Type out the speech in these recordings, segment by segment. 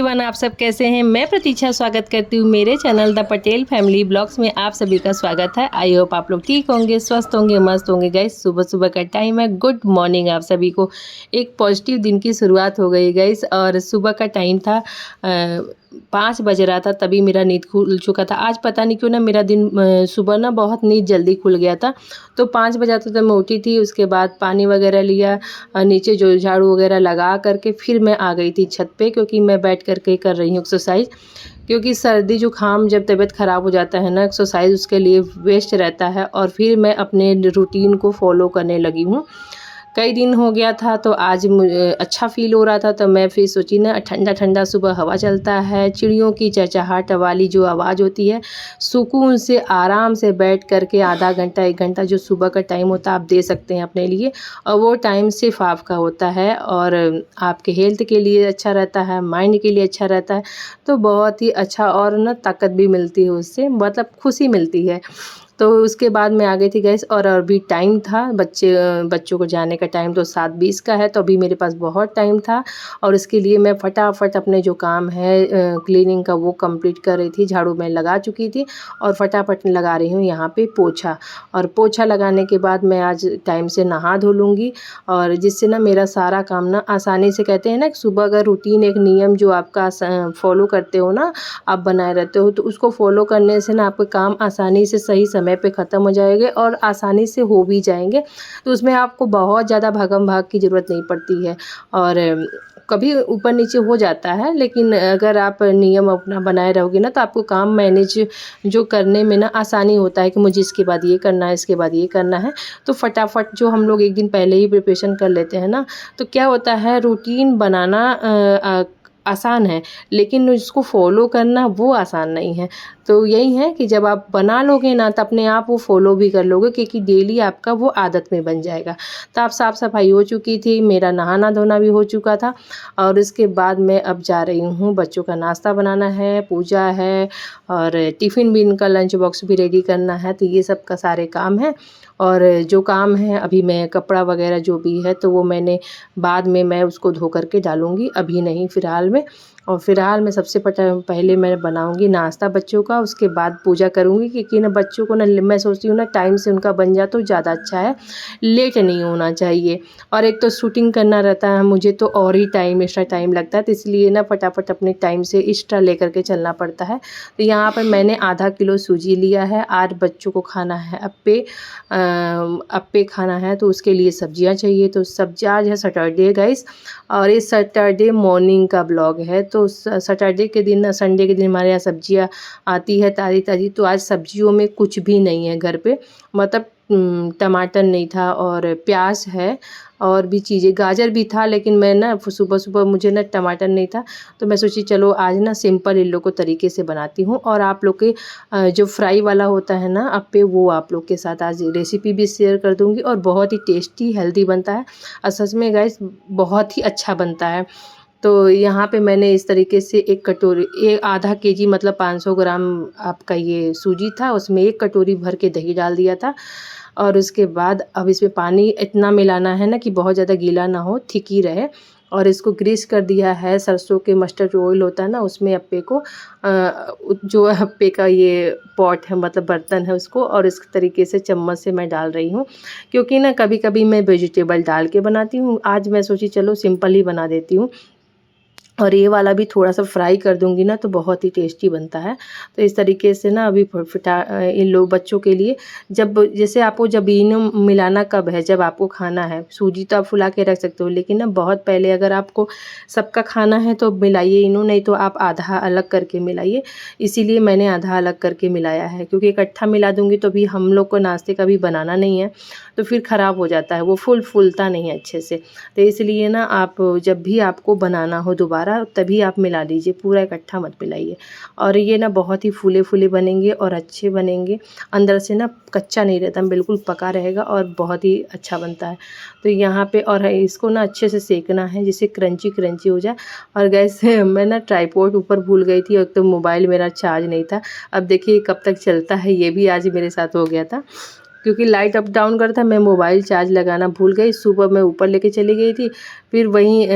Everyone, आप सब कैसे हैं। मैं प्रतीक्षा स्वागत करती हूँ मेरे channel the Patel family blogs में। आप सभी का स्वागत है। आई होप आप लोग ठीक होंगे, स्वस्थ होंगे, मस्त होंगे। गाइस सुबह सुबह का टाइम है। गुड मॉर्निंग आप सभी को। एक पॉजिटिव दिन की शुरुआत हो गई गाइस। और सुबह का टाइम था 5 बज रहा था, तभी मेरा नींद खुल चुका था। आज पता नहीं क्यों ना मेरा दिन सुबह ना बहुत नींद जल्दी खुल गया था। तो 5 बजा था, तो मैं उठी थी। उसके बाद पानी वगैरह लिया, नीचे जो झाड़ू वगैरह लगा करके फिर मैं आ गई थी छत पे, क्योंकि मैं बैठ करके कर रही हूँ एक्सरसाइज। क्योंकि सर्दी जुकाम जब तबीयत ख़राब हो जाता है ना, एक्सरसाइज उसके लिए वेस्ट रहता है। और फिर मैं अपने रूटीन को फॉलो करने लगी हूँ। कई दिन हो गया था, तो आज मुझे अच्छा फ़ील हो रहा था, तो मैं फिर सोची ना, ठंडा ठंडा सुबह हवा चलता है, चिड़ियों की चहचहाट वाली जो आवाज़ होती है, सुकून से आराम से बैठ करके आधा घंटा 1 घंटा जो सुबह का टाइम होता है आप दे सकते हैं अपने लिए। और वो टाइम सिर्फ आपका होता है, और आपके हेल्थ के लिए अच्छा रहता है, माइंड के लिए अच्छा रहता है। तो बहुत ही अच्छा, और ना ताकत भी मिलती है उससे, मतलब खुशी मिलती है। तो उसके बाद मैं आ गई थी गैस। और अभी टाइम था, बच्चों को जाने का टाइम तो 7:20 का है, तो अभी मेरे पास बहुत टाइम था। और इसके लिए मैं फटाफट अपने जो काम है क्लीनिंग का वो कंप्लीट कर रही थी। झाड़ू मैं लगा चुकी थी और फटाफट लगा रही हूँ यहाँ पे पोछा। और पोछा लगाने के बाद मैं आज टाइम से नहा धो लूँगी, और जिससे ना मेरा सारा काम ना आसानी से, कहते हैं ना सुबह अगर रूटीन एक नियम जो आपका फॉलो करते हो ना, आप बनाए रहते हो, तो उसको फॉलो करने से ना आपके काम आसानी से सही समय पे ख़त्म हो जाएंगे और आसानी से हो भी जाएंगे। तो उसमें आपको बहुत ज़्यादा भागम भाग की ज़रूरत नहीं पड़ती है। और कभी ऊपर नीचे हो जाता है, लेकिन अगर आप नियम अपना बनाए रहोगे ना, तो आपको काम मैनेज जो करने में ना आसानी होता है कि मुझे इसके बाद ये करना है, इसके बाद ये करना है। तो फटाफट जो हम लोग एक दिन पहले ही प्रिपरेशन कर लेते हैं ना, तो क्या होता है, रूटीन बनाना आसान है, लेकिन उसको फॉलो करना वो आसान नहीं है। तो यही है कि जब आप बना लोगे ना, तो अपने आप वो फॉलो भी कर लोगे, क्योंकि डेली आपका वो आदत में बन जाएगा। तो आप साफ़ सफाई हो चुकी थी, मेरा नहाना धोना भी हो चुका था। और उसके बाद मैं अब जा रही हूँ, बच्चों का नाश्ता बनाना है, पूजा है, और टिफ़िन भी, इनका लंच बॉक्स भी रेडी करना है। तो ये सब का सारे काम है। और जो काम है, अभी मैं कपड़ा वगैरह जो भी है, तो वो मैंने बाद में मैं उसको धो करके डालूँगी, अभी नहीं फ़िलहाल में। और फ़िलहाल मैं सबसे पहले मैं बनाऊँगी नाश्ता बच्चों का, उसके बाद पूजा करूँगी। क्योंकि ना बच्चों को ना, मैं सोचती हूँ ना, टाइम से उनका बन जाए तो ज़्यादा अच्छा है, लेट नहीं होना चाहिए। और एक तो शूटिंग करना रहता है मुझे, तो और ही एक्स्ट्रा टाइम लगता है, तो इसलिए ना फटाफट अपने टाइम से एक्स्ट्रा लेकर के चलना पड़ता है। तो यहाँ पर मैंने आधा किलो सूजी लिया है। आज बच्चों को खाना है अप्पे खाना है, तो उसके लिए सब्जियां चाहिए। तो सब्जी, आज है सैटरडे गाइस, और ये सैटरडे मॉर्निंग का ब्लॉग है। तो सैटरडे के दिन, संडे के दिन हमारे यहाँ सब्जियां आती है ताज़ी ताज़ी। तो आज सब्जियों में कुछ भी नहीं है घर पे, मतलब टमाटर नहीं था, और प्याज है, और भी चीज़ें, गाजर भी था, लेकिन मैं ना सुबह सुबह मुझे ना टमाटर नहीं था, तो मैं सोची चलो आज ना सिंपल इन लोग को तरीके से बनाती हूँ। और आप लोग के जो फ्राई वाला होता है ना अप्पे, वो आप लोग के साथ आज रेसिपी भी शेयर कर दूँगी। और बहुत ही टेस्टी हेल्दी बनता है, और सच में गाइस बहुत ही अच्छा बनता है। तो यहाँ पे मैंने इस तरीके से एक कटोरी, एक आधा केजी मतलब 500 ग्राम आपका ये सूजी था, उसमें 1 कटोरी भर के दही डाल दिया था। और उसके बाद अब इसमें पानी इतना मिलाना है ना कि बहुत ज़्यादा गीला ना हो, थिक ही रहे। और इसको ग्रीस कर दिया है, सरसों के मस्टर्ड ऑयल होता है ना, उसमें अप्पे को जो अप्पे का ये पॉट है, मतलब बर्तन है, उसको, और इस तरीके से चम्मच से मैं डाल रही हूँ। क्योंकि ना कभी कभी मैं वेजिटेबल डाल के बनाती हूँ, आज मैं सोची चलो सिंपल ही बना देती हूँ। और ये वाला भी थोड़ा सा फ्राई कर दूंगी ना, तो बहुत ही टेस्टी बनता है। तो इस तरीके से ना अभी इन लोग बच्चों के लिए, जब जैसे आपको जब इनो मिलाना कब है, जब आपको खाना है, सूजी तो आप फुला के रख सकते हो, लेकिन ना बहुत पहले अगर आपको सबका खाना है तो मिलाइए इनो, नहीं तो आप आधा अलग करके मिलाइए। इसीलिए मैंने आधा अलग करके मिलाया है, क्योंकि इकट्ठा मिला दूंगी तो भी हम लोग को नाश्ते का भी बनाना नहीं है, तो फिर ख़राब हो जाता है, वो फूलता नहीं है अच्छे से। तो इसलिए ना आप जब भी आपको बनाना हो दोबारा, तभी आप मिला लीजिए, पूरा इकट्ठा मत मिलाइए। और ये ना बहुत ही फूले फूले बनेंगे और अच्छे बनेंगे, अंदर से ना कच्चा नहीं रहता, बिल्कुल पका रहेगा, और बहुत ही अच्छा बनता है। तो यहाँ पे, और इसको ना अच्छे से सेकना है जिससे क्रंची क्रंची हो जाए। और गैस मैं ना ट्राईपॉड ऊपर भूल गई थी, और तो मोबाइल मेरा चार्ज नहीं था। अब देखिए कब तक चलता है, ये भी आज मेरे साथ हो गया था। क्योंकि लाइट अप डाउन कर था। मैं मोबाइल चार्ज लगाना भूल गई। सुबह मैं ऊपर लेके चली गई थी, फिर वहीं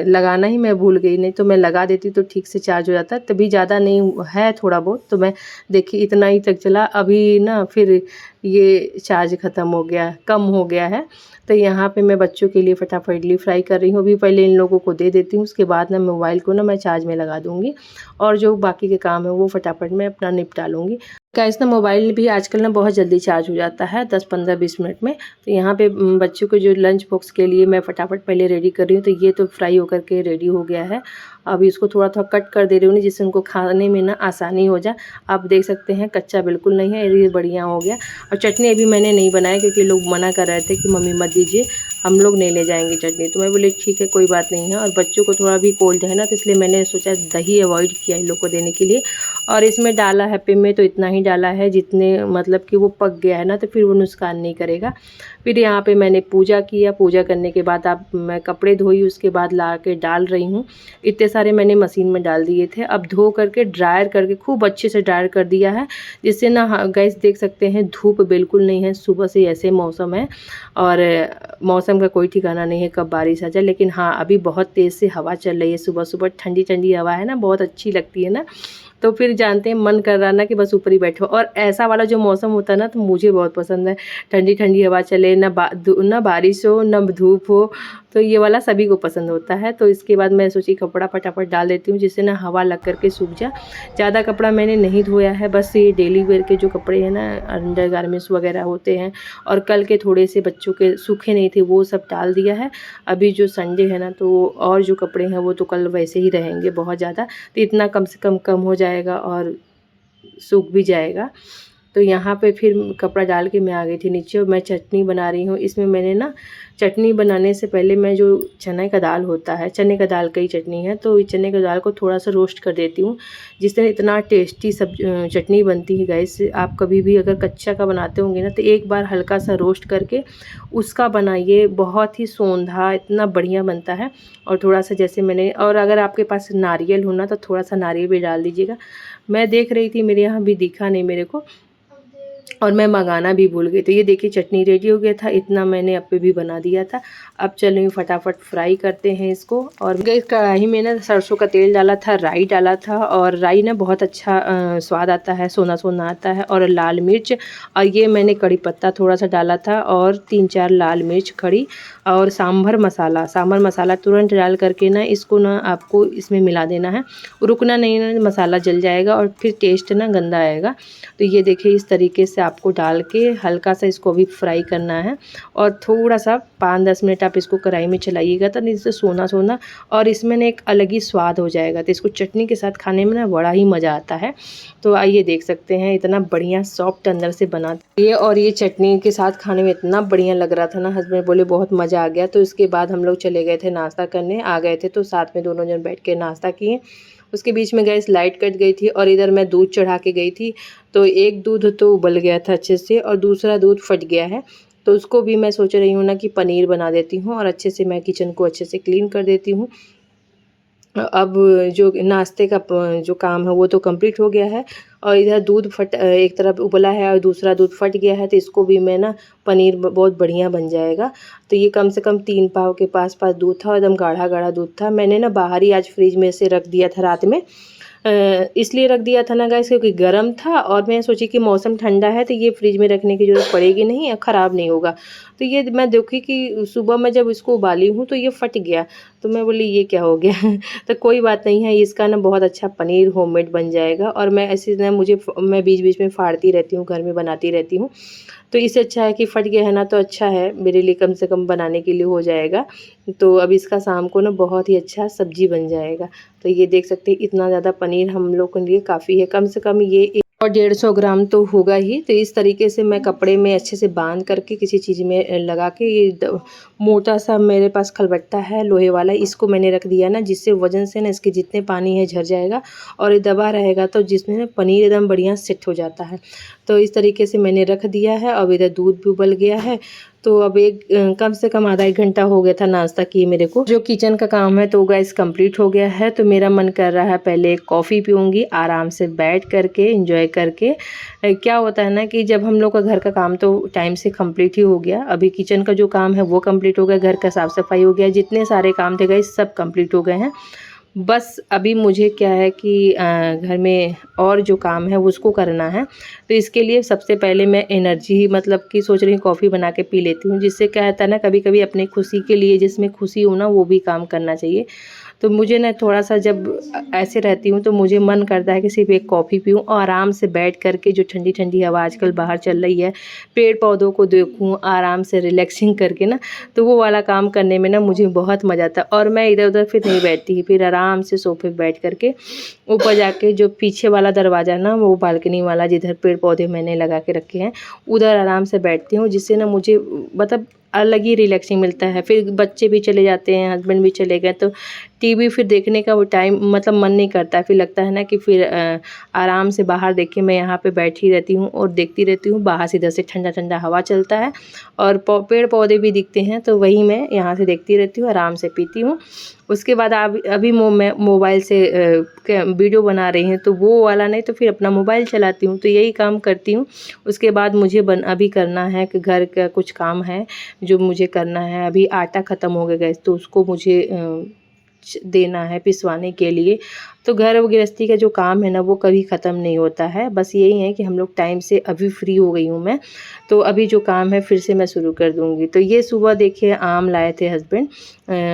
लगाना ही मैं भूल गई। नहीं तो मैं लगा देती तो ठीक से चार्ज हो जाता। तभी ज़्यादा नहीं है, थोड़ा बहुत, तो मैं देखी इतना ही तक चला। अभी ना फिर ये चार्ज ख़त्म हो गया, कम हो गया है। तो यहाँ पे मैं बच्चों के लिए फटाफट इडली फ्राई कर रही हूँ। अभी पहले इन लोगों को दे देती हूँ, उसके बाद ना मोबाइल को ना मैं चार्ज में लगा दूँगी और जो बाकी के काम है वो फटाफट मैं अपना निपटा लूँगी। गाइस ना मोबाइल भी आजकल ना बहुत जल्दी चार्ज हो जाता है, 10-15-20 मिनट में। तो यहाँ पे बच्चों के जो लंच बॉक्स के लिए मैं फटाफट पहले रेडी कर रही हूँ। तो ये तो फ्राई होकर के रेडी हो गया है। अभी इसको थोड़ा थोड़ा कट कर दे रही हूँ जिससे उनको खाने में ना आसानी हो जाए। आप देख सकते हैं कच्चा बिल्कुल नहीं है, ये बढ़िया हो गया। और चटनी अभी मैंने नहीं बनाया क्योंकि लोग मना कर रहे थे कि मम्मी मत दीजिए, हम लोग नहीं ले जाएंगे चटनी। तो मैं बोली ठीक है, कोई बात नहीं है। और बच्चों को थोड़ा भी कोल्ड है ना, तो इसलिए मैंने सोचा दही अवॉइड किया इन लोग को देने के लिए। और इसमें डाला हैप्पी में तो इतना ही डाला है जितने मतलब कि वो पक गया है ना, तो फिर वो नुकसान नहीं करेगा। फिर यहाँ पे मैंने पूजा किया। पूजा करने के बाद मैं कपड़े धोई, उसके बाद ला के डाल रही हूँ। इतने सारे मैंने मशीन में डाल दिए थे। अब धो करके ड्रायर करके खूब अच्छे से ड्रायर कर दिया है, जिससे ना गैस देख सकते हैं धूप बिल्कुल नहीं है। सुबह से ऐसे मौसम है और मौसम का कोई ठिकाना नहीं है कब बारिश आ जाए। लेकिन हाँ, अभी बहुत तेज़ से हवा चल रही है। सुबह सुबह ठंडी ठंडी हवा है ना, बहुत अच्छी लगती है ना। तो फिर जानते हैं मन कर रहा ना कि बस ऊपर ही बैठो। और ऐसा वाला जो मौसम होता है ना, तो मुझे बहुत पसंद है। ठंडी ठंडी हवा चले, ना बारिश हो ना धूप हो, तो ये वाला सभी को पसंद होता है। तो इसके बाद मैं सोची कपड़ा फटाफट डाल देती हूँ जिससे ना हवा लग करके सूख जाए। ज़्यादा कपड़ा मैंने नहीं धोया है, बस ये डेली वेयर के जो कपड़े हैं ना, अंडर गारमेंट्स वगैरह होते हैं, और कल के थोड़े से बच्चों के सूखे नहीं थे वो सब डाल दिया है। अभी जो संडे है ना, तो और जो कपड़े हैं वो तो कल वैसे ही रहेंगे बहुत ज़्यादा, तो इतना कम से कम हो जाएगा और सूख भी जाएगा। तो यहाँ पे फिर कपड़ा डाल के मैं आ गई थी नीचे और मैं चटनी बना रही हूँ। इसमें मैंने ना चटनी बनाने से पहले मैं जो चने का दाल होता है, चने का दाल का ही चटनी है, तो इस चने का दाल को थोड़ा सा रोस्ट कर देती हूँ, जिससे इतना टेस्टी सब चटनी बनती है। गाइस आप कभी भी अगर कच्चा का बनाते होंगे ना, तो एक बार हल्का सा रोस्ट करके उसका बनाइए, बहुत ही सौंधा इतना बढ़िया बनता है। और थोड़ा सा जैसे मैंने, और अगर आपके पास नारियल हो ना, तो थोड़ा सा नारियल भी डाल दीजिएगा। मैं देख रही थी, मेरे यहाँ भी दिखा नहीं मेरे को, और मैं मंगाना भी भूल गई। तो ये देखिए चटनी रेडी हो गया था, इतना मैंने अप्पे भी बना दिया था। अब चलिए फटाफट फ्राई करते हैं इसको। और गैस कढ़ाई में ना सरसों का तेल डाला था, राई डाला था, और राई ना बहुत अच्छा स्वाद आता है, सोना सोना आता है। और लाल मिर्च, और ये मैंने कड़ी पत्ता थोड़ा सा डाला था, और 3-4 लाल मिर्च खड़ी, और सांभर मसाला तुरंत डाल करके ना इसको ना आपको इसमें मिला देना है, रुकना नहीं ना, मसाला जल जाएगा और फिर टेस्ट ना गंदा आएगा। तो ये देखिए इस तरीके से आपको डाल के हल्का सा इसको भी फ्राई करना है, और थोड़ा सा 5-10 मिनट आप इसको कढ़ाई में चलाइएगा, तो इससे सोना सोना, और इसमें ना एक अलग ही स्वाद हो जाएगा। तो इसको चटनी के साथ खाने में ना बड़ा ही मज़ा आता है। तो आइए देख सकते हैं इतना बढ़िया सॉफ्ट अंदर से बना ये, और ये चटनी के साथ खाने में इतना बढ़िया लग रहा था ना, हस्बैंड बोले बहुत मज़ा आ गया। तो इसके बाद हम लोग चले गए थे नाश्ता करने, आ गए थे तो साथ में दोनों जन बैठ के नाश्ता किए। उसके बीच में गैस लाइट कट गई थी, और इधर मैं दूध चढ़ा के गई थी, तो एक दूध तो उबल गया था अच्छे से, और दूसरा दूध फट गया है। तो उसको भी मैं सोच रही हूँ ना कि पनीर बना देती हूँ, और अच्छे से मैं किचन को अच्छे से क्लीन कर देती हूँ। अब जो नाश्ते का जो काम है वो तो कंप्लीट हो गया है, और इधर दूध एक तरफ उबला है और दूसरा दूध फट गया है, तो इसको भी मैं ना पनीर बहुत बढ़िया बन जाएगा। तो ये कम से कम 3 पाव के पास दूध था, एकदम गाढ़ा गाढ़ा दूध था। मैंने ना बाहर ही आज फ्रिज में से रख दिया था रात में, इसलिए रख दिया था ना गाइस क्योंकि गर्म था, और मैं सोची कि मौसम ठंडा है तो ये फ्रिज में रखने की ज़रूरत पड़ेगी नहीं, ख़राब नहीं होगा। तो ये मैं देखी कि सुबह मैं जब इसको उबाली हूँ तो ये फट गया, तो मैं बोली ये क्या हो गया तो कोई बात नहीं है, इसका ना बहुत अच्छा पनीर होममेड बन जाएगा। और मैं ऐसे ना मैं बीच बीच में फाड़ती रहती हूँ, घर में बनाती रहती हूँ, तो इससे अच्छा है कि फट गया है ना, तो अच्छा है मेरे लिए, कम से कम बनाने के लिए हो जाएगा। तो अब इसका शाम को ना बहुत ही अच्छा सब्जी बन जाएगा। तो ये देख सकते हैं इतना ज़्यादा पनीर हम लोग के लिए काफ़ी है, कम से कम ये और 150 ग्राम तो होगा ही। तो इस तरीके से मैं कपड़े में अच्छे से बांध करके किसी चीज़ में लगा के, ये मोटा सा मेरे पास खलबट्टा है लोहे वाला, इसको मैंने रख दिया ना, जिससे वजन से ना इसके जितने पानी है झड़ जाएगा, और ये दबा रहेगा, तो जिसमें ना पनीर एकदम बढ़िया सेट हो जाता है। तो इस तरीके से मैंने रख दिया है। अब इधर दूध भी उबल गया है, तो अब कम से कम आधा 1 घंटा हो गया था नाश्ता किए मेरे को। जो किचन का काम है तो गाइस कंप्लीट हो गया है। तो मेरा मन कर रहा है पहले एक कॉफ़ी पीऊँगी आराम से बैठ करके एंजॉय करके। क्या होता है ना कि जब हम लोग का घर का काम तो टाइम से कंप्लीट ही हो गया। अभी किचन का जो काम है वो कंप्लीट हो गया, घर का साफ़ सफाई हो गया, जितने सारे काम थे गाइस सब कंप्लीट हो गए हैं। बस अभी मुझे क्या है कि घर में और जो काम है उसको करना है। तो इसके लिए सबसे पहले मैं एनर्जी मतलब कि सोच रही हूँ कॉफ़ी बना के पी लेती हूँ, जिससे क्या होता है ना कभी कभी अपनी खुशी के लिए जिसमें खुशी हो ना वो भी काम करना चाहिए। तो मुझे ना थोड़ा-सा जब ऐसे रहती हूँ तो मुझे मन करता है कि सिर्फ़ एक कॉफ़ी पीऊँ और आराम से बैठ कर के जो ठंडी-ठंडी हवा आजकल बाहर चल रही है, पेड़-पौधों को देखूँ आराम से रिलैक्सिंग करके ना, तो वो वाला काम करने में ना मुझे बहुत मज़ा आता है। और मैं इधर-उधर फिर नहीं बैठती, फिर आराम से सोफ़े पे बैठ कर के ऊपर जाके जो पीछे वाला दरवाज़ा ना वो बालकनी वाला जिधर पेड़-पौधे मैंने लगा के रखे हैं, उधर आराम से बैठती हूँ, जिससे ना मुझे मतलब अलग ही रिलैक्सिंग मिलता है। फिर बच्चे भी चले जाते हैं, हस्बैंड भी चले गए तो टीवी फिर देखने का वो टाइम मतलब मन नहीं करता। फिर लगता है ना कि फिर आराम से बाहर देखिए मैं यहाँ पे बैठी रहती हूँ और देखती रहती हूँ। बाहर से इधर से ठंडा-ठंडा हवा चलता है और पेड़-पौधे भी दिखते हैं, तो वही मैं यहाँ से देखती रहती हूँ, आराम से पीती हूँ। उसके बाद अभी मैं मोबाइल से क्या वीडियो बना रही हूँ, तो वो वाला नहीं तो फिर अपना मोबाइल चलाती हूँ, तो यही काम करती हूँ। उसके बाद मुझे अभी करना है कि घर का कुछ काम है जो मुझे करना है। अभी आटा ख़त्म हो गया गैस, तो उसको मुझे देना है पिसवाने के लिए। तो घर गृहस्थी का जो काम है ना वो कभी ख़त्म नहीं होता है। बस यही है कि हम लोग टाइम से अभी फ्री हो गई हूँ मैं, तो अभी जो काम है फिर से मैं शुरू कर दूँगी। तो ये सुबह देखिए आम लाए थे हस्बैंड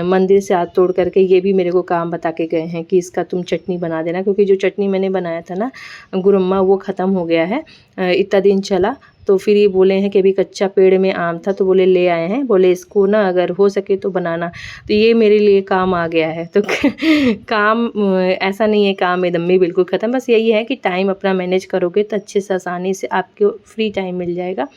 मंदिर से आग तोड़ करके, ये भी मेरे को काम बता के गए हैं कि इसका तुम चटनी बना देना, क्योंकि जो चटनी मैंने बनाया था ना गुरम्मा वो ख़त्म हो गया है। इतना दिन चला, तो फिर ये बोले हैं कि अभी कच्चा पेड़ में आम था तो बोले ले आए हैं, बोले इसको ना अगर हो सके तो बनाना। तो ये मेरे लिए काम आ गया है। तो काम ऐसा नहीं है काम एकदम ही बिल्कुल ख़त्म, बस यही है कि टाइम अपना मैनेज करोगे तो अच्छे से आसानी से आपको फ्री टाइम मिल जाएगा।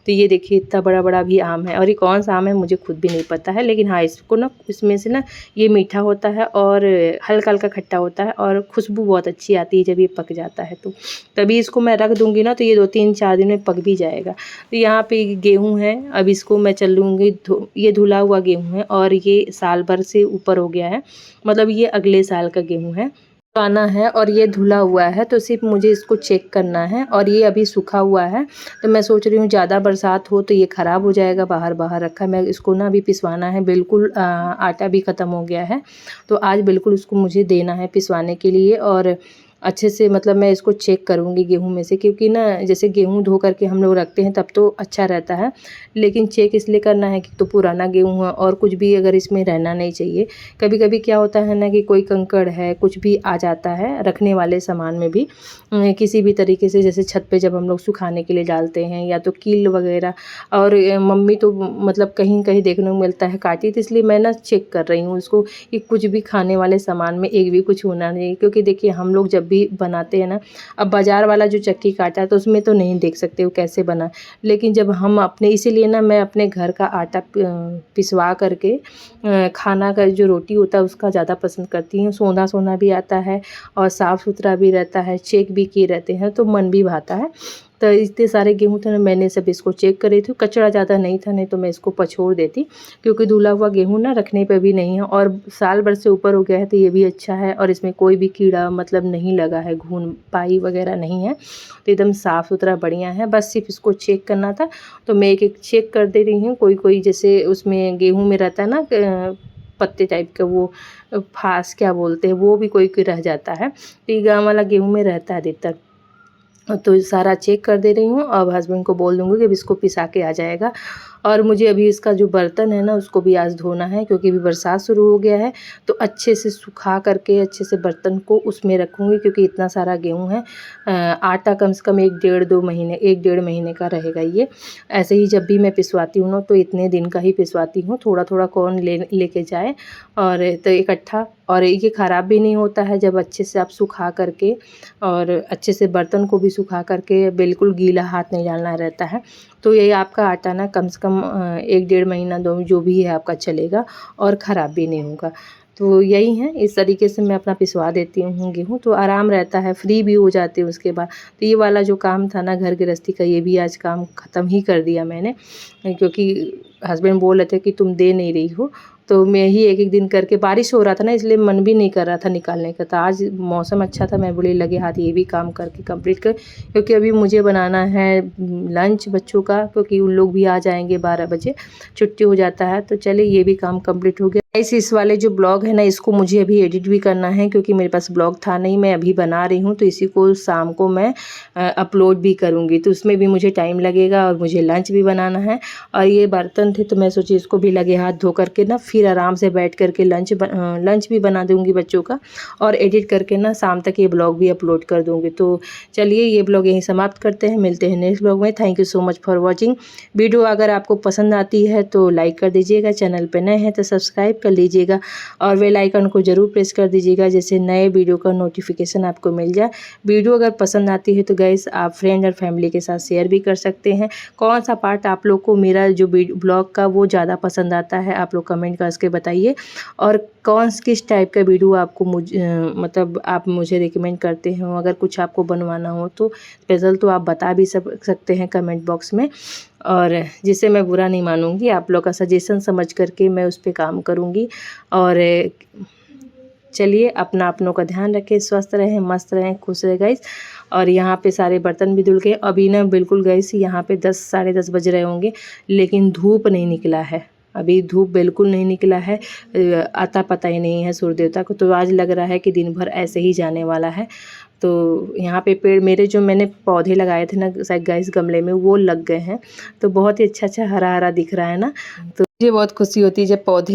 तो ये देखिए इतना बड़ा-बड़ा भी आम है और ये कौन-सा आम है मुझे खुद भी नहीं पता है, लेकिन हाँ, इसको ना इसमें से ना ये मीठा होता है और हल्का-हल्का खट्टा होता है और खुशबू बहुत अच्छी आती है जब ये पक जाता है तो। तभी इसको मैं रख दूँगी ना तो ये 2-3-4 दिन में पक भी जाएगा। तो यहाँ पे गेहूँ है, अब इसको मैं चलूँगी ये धुला हुआ गेहूँ है और ये साल भर से ऊपर हो गया है, मतलब ये अगले साल का गेहूँ है। पाना है और ये धुला हुआ है, तो सिर्फ मुझे इसको चेक करना है और ये अभी सूखा हुआ है। तो मैं सोच रही हूँ ज़्यादा बरसात हो तो ये ख़राब हो जाएगा, बाहर रखा है। मैं इसको ना अभी पिसवाना है, बिल्कुल आटा भी ख़त्म हो गया है, तो आज बिल्कुल उसको मुझे देना है पिसवाने के लिए। और अच्छे से मतलब मैं इसको चेक करूँगी गेहूँ में से, क्योंकि ना जैसे गेहूँ धो करके हम लोग रखते हैं तब तो अच्छा रहता है, लेकिन चेक इसलिए करना है कि तो पुराना गेहूँ है और कुछ भी अगर इसमें रहना नहीं चाहिए। कभी-कभी क्या होता है ना कि कोई कंकड़ है, कुछ भी आ जाता है रखने वाले सामान में भी किसी भी तरीके से, जैसे छत पे जब हम लोग सुखाने के लिए डालते हैं या तो कील वगैरह। और मम्मी तो मतलब कहीं-कहीं देखने को मिलता है काटी, तो इसलिए मैं ना चेक कर रही हूँ उसको कि कुछ भी खाने वाले सामान में एक भी कुछ होना नहीं। क्योंकि देखिए हम लोग जब भी बनाते हैं ना, अब बाज़ार वाला जो चक्की काटा है तो उसमें तो नहीं देख सकते वो कैसे बना, लेकिन जब हम अपने इसीलिए ना मैं अपने घर का आटा पिसवा करके खाना का जो रोटी होता है उसका ज़्यादा पसंद करती हूँ। सोंधा-सोंधा भी आता है और साफ़ सुथरा भी रहता है, चेक भी किए रहते हैं तो मन भी भाता है। तो इतने सारे गेहूँ थे ना, मैंने सब इसको चेक कर रही थी, कचरा ज़्यादा नहीं था, नहीं तो मैं इसको पछोड़ देती, क्योंकि धुला हुआ गेहूँ ना रखने पे भी नहीं है और साल भर से ऊपर हो गया है तो ये भी अच्छा है और इसमें कोई भी कीड़ा मतलब नहीं लगा है, घुन पाई वगैरह नहीं है, तो एकदम साफ़ सुथरा बढ़िया है। बस सिर्फ इसको चेक करना था, तो मैं एक-एक चेक कर दे रही हूँ। कोई-कोई जैसे उसमें गेहूँ में रहता है ना पत्ते टाइप का, वो फास क्या बोलते हैं, वो भी कोई-कोई रह जाता है, तो ये गाँव वाला गेहूँ में रहता है अधिकतर। तो सारा चेक कर दे रही हूँ। अब हस्बैंड को बोल दूँगी कि अब इसको पिसा के आ जाएगा। और मुझे अभी इसका जो बर्तन है ना उसको भी आज धोना है, क्योंकि अभी बरसात शुरू हो गया है, तो अच्छे से सुखा करके अच्छे से बर्तन को उसमें रखूँगी, क्योंकि इतना सारा गेहूँ है। आटा कम से कम 1 डेढ़ महीने का रहेगा ये। ऐसे ही जब भी मैं पिसवाती हूँ ना तो इतने दिन का ही पिसवाती हूँ, थोड़ा-थोड़ा कौन लेके जाए, और तो इकट्ठा। और ये ख़राब भी नहीं होता है जब अच्छे से आप सुखा करके, और अच्छे से बर्तन को भी सुखा करके, बिल्कुल गीला हाथ नहीं डालना रहता है। तो ये आपका आटा ना कम से कम 1 डेढ़ महीना 2 जो भी है आपका चलेगा और ख़राब भी नहीं होगा। तो यही है, इस तरीके से मैं अपना पिसवा देती हूँ गेहूँ, तो आराम रहता है, फ्री भी हो जाती हूँ उसके बाद। तो ये वाला जो काम था ना घर गृहस्थी का, ये भी आज काम ख़त्म ही कर दिया मैंने, क्योंकि हस्बैंड बोल रहे थे कि तुम दे नहीं रही हो, तो मैं ही एक एक दिन करके, बारिश हो रहा था ना इसलिए मन भी नहीं कर रहा था निकालने का। तो आज मौसम अच्छा था, मैं बोली लगे हाथ ये भी काम करके कंप्लीट कर, क्योंकि अभी मुझे बनाना है लंच बच्चों का, क्योंकि उन लोग भी आ जाएंगे 12 बजे, छुट्टी हो जाता है। तो चलिए ये भी काम कंप्लीट हो गया। इस वाले जो ब्लॉग है ना, इसको मुझे अभी एडिट भी करना है, क्योंकि मेरे पास ब्लॉग था नहीं, मैं अभी बना रही हूँ। तो इसी को शाम को मैं अपलोड भी करूँगी, तो उसमें भी मुझे टाइम लगेगा और मुझे लंच भी बनाना है। और ये बर्तन थे तो मैं सोची इसको भी लगे हाथ धो करके ना फिर आराम से बैठ करके लंच भी बना दूँगी बच्चों का, और एडिट करके ना शाम तक ये ब्लॉग भी अपलोड कर दूँगी। तो चलिए ये ब्लॉग यहीं समाप्त करते हैं, मिलते हैं नेक्स्ट ब्लॉग में। Thank you so much for watching. Video अगर आपको पसंद आती है तो लाइक कर दीजिएगा, चैनल पर नए हैं तो सब्सक्राइब कर लीजिएगा और बेल आइकन को ज़रूर प्रेस कर दीजिएगा, जैसे नए वीडियो का नोटिफिकेशन आपको मिल जाए। वीडियो अगर पसंद आती है तो गाइस आप फ्रेंड और फैमिली के साथ शेयर भी कर सकते हैं। कौन सा पार्ट आप लोग को मेरा जो ब्लॉग का वो ज़्यादा पसंद आता है, आप लोग कमेंट करके बताइए। और किस टाइप का वीडियो आपको मतलब आप मुझे रिकमेंड करते हो, अगर कुछ आपको बनवाना हो तो स्पेशल तो आप बता भी सकते हैं कमेंट बॉक्स में, और जिससे मैं बुरा नहीं मानूंगी। आप लोग का सजेशन समझ करके मैं उस पर काम करूंगी। और चलिए अपनों का ध्यान रखें, स्वस्थ रहें, मस्त रहें, खुश रहे गाइस। और यहाँ पे सारे बर्तन भी धुल गए। अभी ना बिल्कुल गाइस यहाँ पे 10 साढ़े 10 बज रहे होंगे, लेकिन धूप नहीं निकला है, अभी धूप बिल्कुल नहीं निकला है, आता पता ही नहीं है सूर्य देवता को। तो आज लग रहा है कि दिन भर ऐसे ही जाने वाला है। तो यहाँ पे पेड़ मेरे जो मैंने पौधे लगाए थे ना शायद गाइस गमले में, वो लग गए हैं, तो बहुत ही अच्छा हरा हरा दिख रहा है ना। तो मुझे बहुत खुशी होती है जब पौधे